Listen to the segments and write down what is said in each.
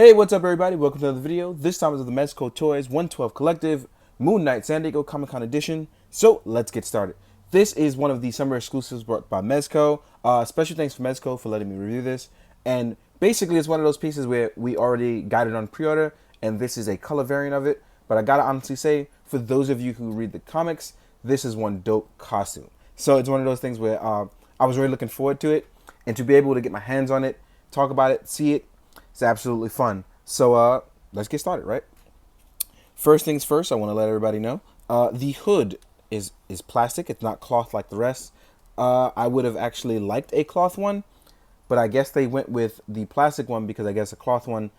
Hey, what's up everybody? Welcome to another video. This time is of the Mezco Toyz 112 Collective Moon Knight San Diego Comic-Con edition. So let's get started. This is one of the summer exclusives brought by Mezco. Special thanks for Mezco for letting me review this. And basically it's one of those pieces where we already got it on pre-order and this is a color variant of it. But I gotta honestly say, for those of you who read the comics, this is one dope costume. So it's one of those things where I was really looking forward to it, and to be able to get my hands on it, talk about it, see it, it's absolutely fun. So let's get started, right? First things first, I want to let everybody know the hood is plastic. It's not cloth like the rest. I would have actually liked a cloth one, but I guess they went with the plastic one because I guess a cloth one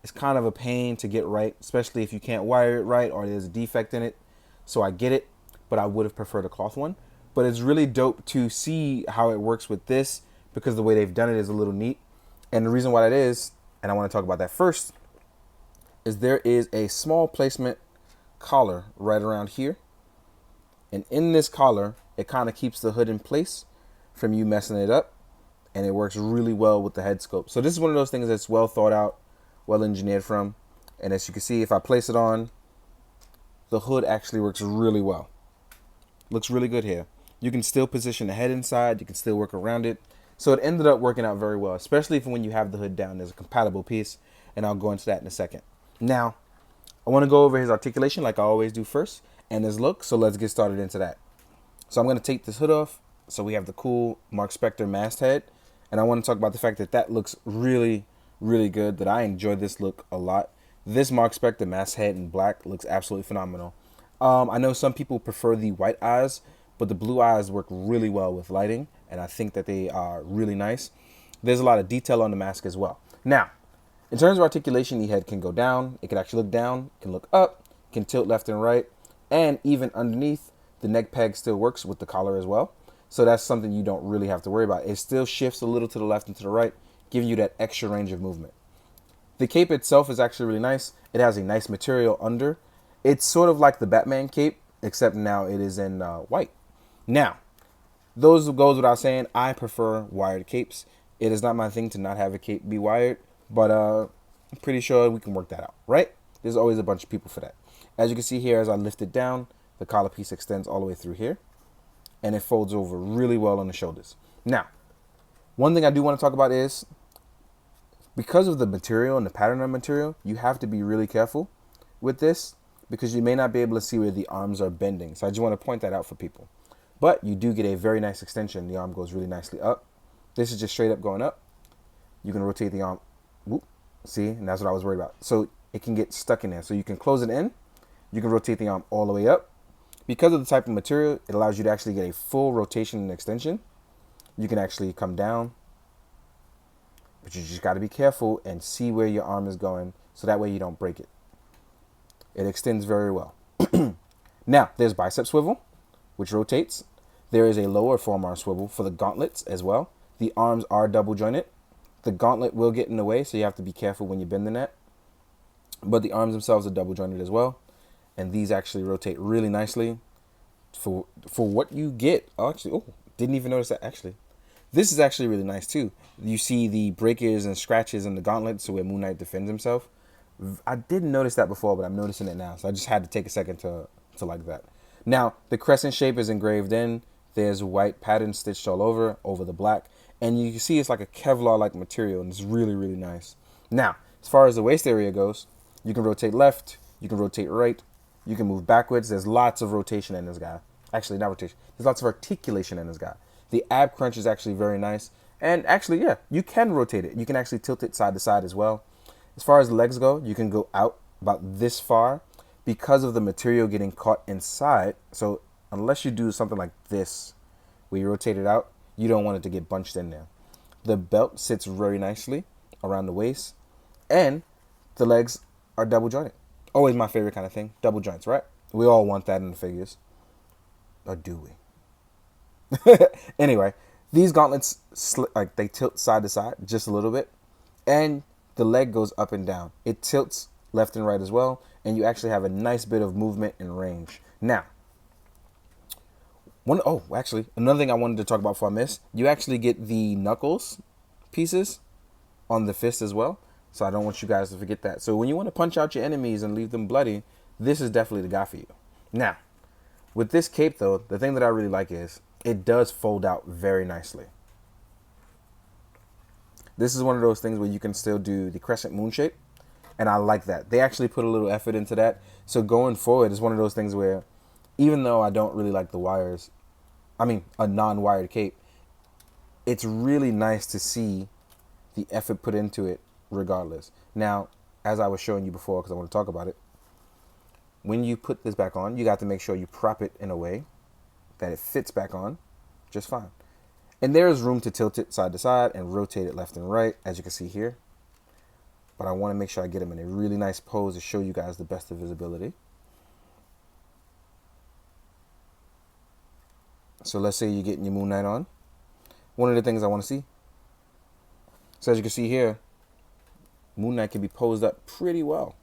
is kind of a pain to get right, especially if you can't wire it right or there's a defect in it. So I get it, but I would have preferred a cloth one. But it's really dope to see how it works with this because the way they've done it is a little neat. And the reason why that is, and I want to talk about that first, is there is a small placement collar right around here. And in this collar, it kind of keeps the hood in place from you messing it up. And it works really well with the head scope. So this is one of those things that's well thought out, well engineered from. And as you can see, if I place it on, the hood actually works really well. Looks really good here. You can still position the head inside. You can still work around it. So it ended up working out very well, especially for when you have the hood down. There's a compatible piece, and I'll go into that in a second. Now, I want to go over his articulation like I always do first, and his look, so let's get started into that. So I'm going to take this hood off, so we have the cool Mark Spector masthead, and I want to talk about the fact that that looks really, really good, that I enjoy this look a lot. This Mark Spector masthead in black looks absolutely phenomenal. I know some people prefer the white eyes, but the blue eyes work really well with lighting, and I think that they are really nice. There's a lot of detail on the mask as well. Now, in terms of articulation, the head can go down, it can actually look down, it can look up, it can tilt left and right, and even underneath, the neck peg still works with the collar as well. So that's something you don't really have to worry about. It still shifts a little to the left and to the right, giving you that extra range of movement. The cape itself is actually really nice. It has a nice material under. It's sort of like the Batman cape, except now it is in white. Now, those goes without saying, I prefer wired capes. It is not my thing to not have a cape be wired, but I'm pretty sure we can work that out, right? There's always a bunch of people for that. As you can see here, as I lift it down, the collar piece extends all the way through here, and it folds over really well on the shoulders. Now, one thing I do want to talk about is, because of the material and the pattern of material, you have to be really careful with this because you may not be able to see where the arms are bending. So I just want to point that out for people. But you do get a very nice extension. The arm goes really nicely up. This is just straight up going up. You can rotate the arm. Whoop, see, and that's what I was worried about. So it can get stuck in there. So you can close it in. You can rotate the arm all the way up. Because of the type of material, it allows you to actually get a full rotation and extension. You can actually come down. But you just got to be careful and see where your arm is going so that way you don't break it. It extends very well. Now, there's bicep swivel, which rotates. There is a lower forearm swivel for the gauntlets as well. The arms are double jointed. The gauntlet will get in the way, so you have to be careful when you bend the net. But the arms themselves are double jointed as well. And these actually rotate really nicely for what you get. Oh, actually, oh, didn't even notice that actually. This is actually really nice too. You see the breakers and scratches in the gauntlet, so where Moon Knight defends himself. I didn't notice that before, but I'm noticing it now. So I just had to take a second to like that. Now, the crescent shape is engraved in. There's white pattern stitched all over the black. And you can see it's like a Kevlar-like material, and it's really, really nice. Now, as far as the waist area goes, you can rotate left, you can rotate right, you can move backwards. There's lots of rotation in this guy. Actually, not rotation. There's lots of articulation in this guy. The ab crunch is actually very nice. And actually, yeah, you can rotate it. You can actually tilt it side to side as well. As far as the legs go, you can go out about this far because of the material getting caught inside. So unless you do something like this, where you rotate it out, you don't want it to get bunched in there. The belt sits very nicely around the waist, and the legs are double jointed. Always my favorite kind of thing, double joints, right? We all want that in the figures. Or do we? Anyway, these gauntlets, like they tilt side to side just a little bit, and the leg goes up and down. It tilts left and right as well, and you actually have a nice bit of movement and range. Now, actually, another thing I wanted to talk about before I miss, you actually get the knuckles pieces on the fist as well. So I don't want you guys to forget that. So when you want to punch out your enemies and leave them bloody, this is definitely the guy for you. Now, with this cape though, the thing that I really like is it does fold out very nicely. This is one of those things where you can still do the crescent moon shape. And I like that. They actually put a little effort into that. So going forward, it's one of those things where even though I don't really like the wires, I mean, a non-wired cape, it's really nice to see the effort put into it regardless. Now, as I was showing you before, because I want to talk about it, when you put this back on, you got to make sure you prop it in a way that it fits back on just fine. And there is room to tilt it side to side and rotate it left and right, as you can see here. But I want to make sure I get them in a really nice pose to show you guys the best of visibility. So let's say you're getting your Moon Knight on. One of the things I want to see. So as you can see here, Moon Knight can be posed up pretty well.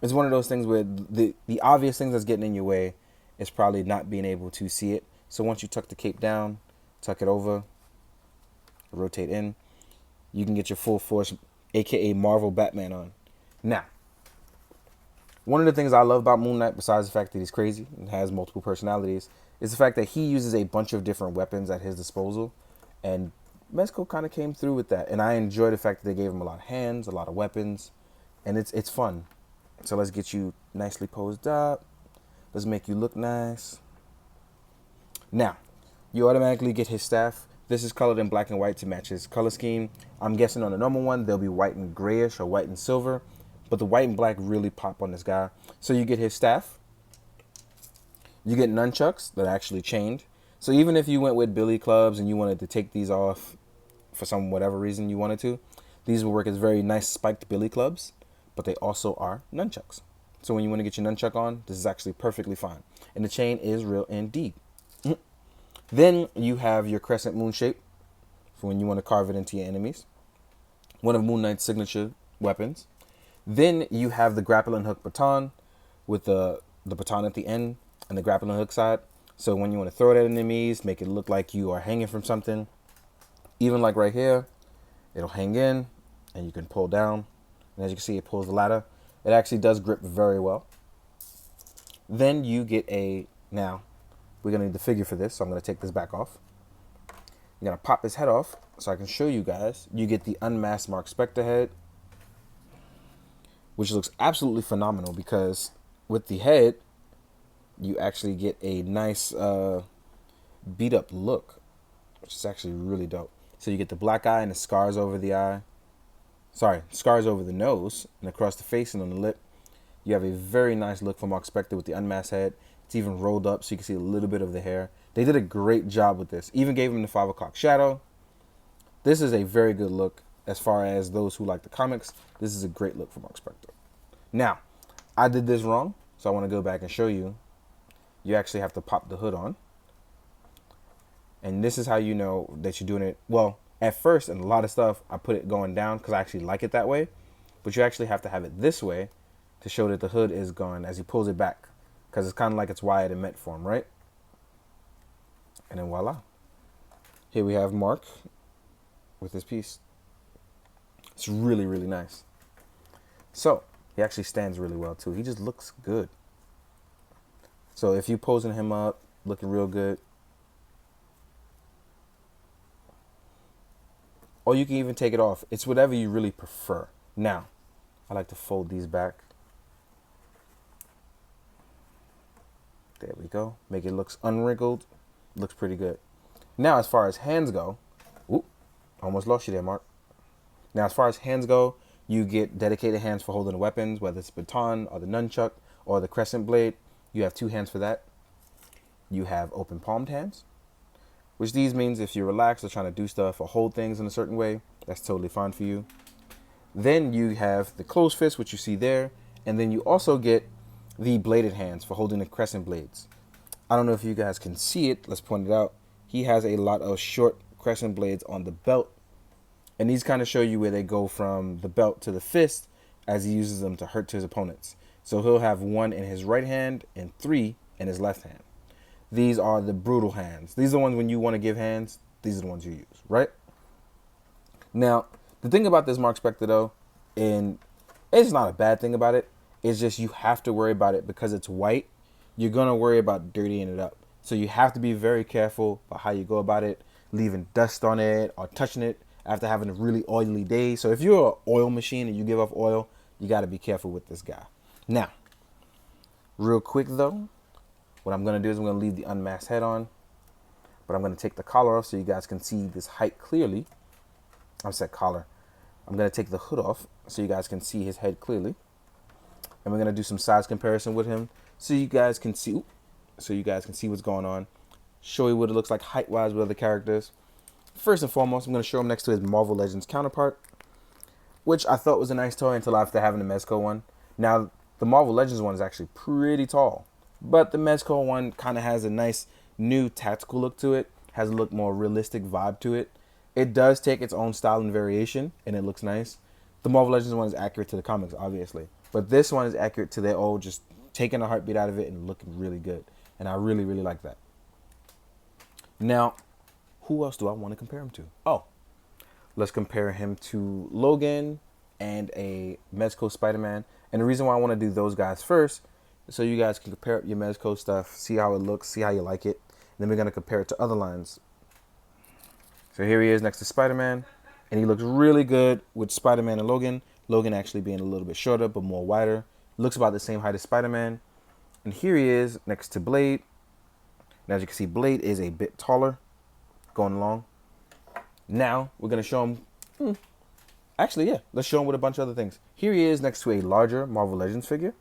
It's one of those things where the obvious things that's getting in your way is probably not being able to see it. So once you tuck the cape down, tuck it over, rotate in, you can get your full force, aka Marvel Batman on. Now, one of the things I love about Moon Knight, besides the fact that he's crazy and has multiple personalities, is the fact that he uses a bunch of different weapons at his disposal. And Mezco kind of came through with that. And I enjoy the fact that they gave him a lot of hands, a lot of weapons, and it's fun. So let's get you nicely posed up. Let's make you look nice. Now, you automatically get his staff. This is colored in black and white to match his color scheme. I'm guessing on the normal one, they'll be white and grayish or white and silver. But the white and black really pop on this guy. So you get his staff. You get nunchucks that are actually chained. So even if you went with billy clubs and you wanted to take these off for some whatever reason you wanted to, these will work as very nice spiked billy clubs. But they also are nunchucks. So when you want to get your nunchuck on, this is actually perfectly fine. And the chain is real indeed. Then you have your crescent moon shape for when you want to carve it into your enemies. One of Moon Knight's signature weapons. Then you have the grappling hook baton with the baton at the end and the grappling hook side. So when you want to throw it at enemies, make it look like you are hanging from something. Even like right here, it'll hang in and you can pull down. And as you can see, it pulls the ladder. It actually does grip very well. Then you get now, we're going to need the figure for this, so I'm going to take this back off. I'm going to pop his head off so I can show you guys. You get the unmasked Mark Spector head, which looks absolutely phenomenal because with the head, you actually get a nice beat up look, which is actually really dope. So you get the black eye and the scars over the eye. Sorry, scars over the nose and across the face and on the lip. You have a very nice look for Mark Spector with the unmasked head. It's even rolled up so you can see a little bit of the hair. They did a great job with this. Even gave him the 5 o'clock shadow. This is a very good look as far as those who like the comics. This is a great look for Mark Spector. Now, I did this wrong, so I want to go back and show you. You actually have to pop the hood on. And this is how you know that you're doing it. Well, at first, and a lot of stuff, I put it going down because I actually like it that way. But you actually have to have it this way to show that the hood is gone as he pulls it back. Because it's kind of like it's wired in met form, right? And then voila. Here we have Mark with his piece. It's really, really nice. So, he actually stands really well too. He just looks good. So if you posing him up, looking real good. Or you can even take it off. It's whatever you really prefer. Now, I like to fold these back. There we go. Make it look unwrinkled. Looks pretty good. Now, as far as hands go, oop, almost lost you there, Mark. Now, as far as hands go, you get dedicated hands for holding the weapons, whether it's the baton or the nunchuck or the crescent blade. You have 2 hands for that. You have open palmed hands, which these means if you're relaxed or trying to do stuff or hold things in a certain way, that's totally fine for you. Then you have the closed fist, which you see there. And then you also get the bladed hands for holding the crescent blades. I don't know if you guys can see it. Let's point it out. He has a lot of short crescent blades on the belt. And these kind of show you where they go from the belt to the fist as he uses them to hurt his opponents. So he'll have 1 in his right hand and 3 in his left hand. These are the brutal hands. These are the ones when you want to give hands. These are the ones you use, right? Now, the thing about this Mark Spector, though, And it's not a bad thing about it. It's just you have to worry about it because it's white. You're going to worry about dirtying it up. So you have to be very careful about how you go about it, leaving dust on it or touching it after having a really oily day. So if you're an oil machine and you give off oil, you got to be careful with this guy. Now, real quick though, what I'm going to do is I'm going to leave the unmasked head on, but I'm going to take the collar off so you guys can see this height clearly. I said collar. I'm going to take the hood off so you guys can see his head clearly. And we're going to do some size comparison with him so you guys can see what's going on. Show you what it looks like height-wise with other characters. First and foremost, I'm going to show him next to his Marvel Legends counterpart, which I thought was a nice toy until after having the Mezco one. Now, the Marvel Legends one is actually pretty tall, but the Mezco one kind of has a nice new tactical look to it, has a look more realistic vibe to it. It does take its own style and variation, and it looks nice. The Marvel Legends one is accurate to the comics, obviously, but this one is accurate to their old, just taking a heartbeat out of it and looking really good, and I really, really like that. Now, who else do I want to compare him to? Oh, let's compare him to Logan and a Mezco Spider-Man. And the reason why I want to do those guys first is so you guys can compare up your Mezco stuff, see how it looks, see how you like it. And then we're going to compare it to other lines. So here he is next to Spider-Man, and he looks really good with Spider-Man and Logan. Logan actually being a little bit shorter, but more wider. Looks about the same height as Spider-Man. And here he is next to Blade. And as you can see, Blade is a bit taller going along. Now, we're going to show him... Actually, yeah, let's show him with a bunch of other things. Here he is next to a larger Marvel Legends figure.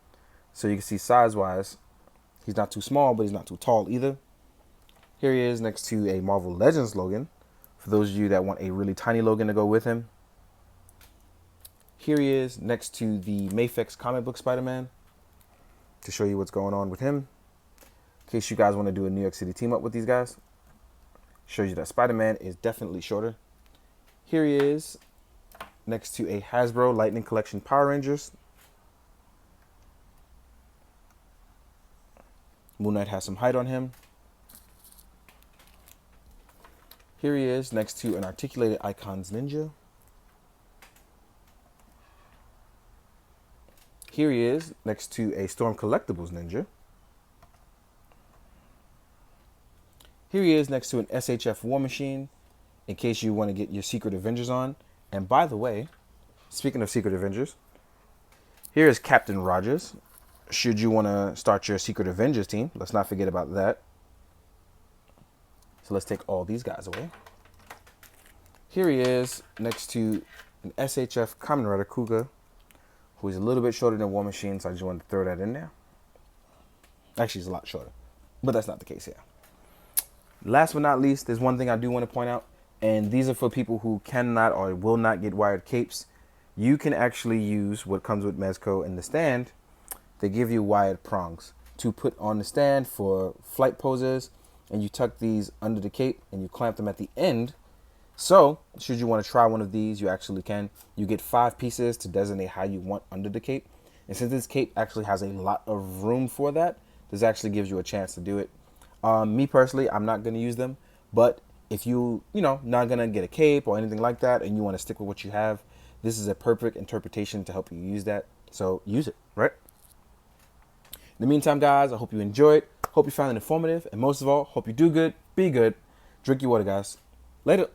So you can see size-wise, he's not too small, but he's not too tall either. Here he is next to a Marvel Legends Logan, for those of you that want a really tiny Logan to go with him. Here he is next to the Mafex comic book Spider-Man, to show you what's going on with him. In case you guys want to do a New York City team up with these guys. Shows you that Spider-Man is definitely shorter. Here he is next to a Hasbro Lightning Collection Power Rangers. Moon Knight has some height on him. Here he is next to an Articulated Icons Ninja. Here he is next to a Storm Collectibles Ninja. Here he is next to an SHF War Machine, in case you want to get your Secret Avengers on. And by the way, speaking of Secret Avengers, here is Captain Rogers. Should you want to start your Secret Avengers team, let's not forget about that. So let's take all these guys away. Here he is next to an SHF Kamen Rider Kuga, who is a little bit shorter than War Machine, so I just wanted to throw that in there. Actually, he's a lot shorter, but that's not the case here. Last but not least, there's one thing I do want to point out, and these are for people who cannot or will not get wired capes. You can actually use what comes with Mezco in the stand. They give you wired prongs to put on the stand for flight poses, and you tuck these under the cape and you clamp them at the end. So, should you want to try one of these, you actually can. You get 5 pieces to designate how you want under the cape. And since this cape actually has a lot of room for that, this actually gives you a chance to do it. Me personally, I'm not going to use them, but if not going to get a cape or anything like that and you want to stick with what you have, this is a perfect interpretation to help you use that. So use it, right? In the meantime, guys, I hope you enjoyed. Hope you found it informative. And most of all, hope you do good, be good. Drink your water, guys. Later.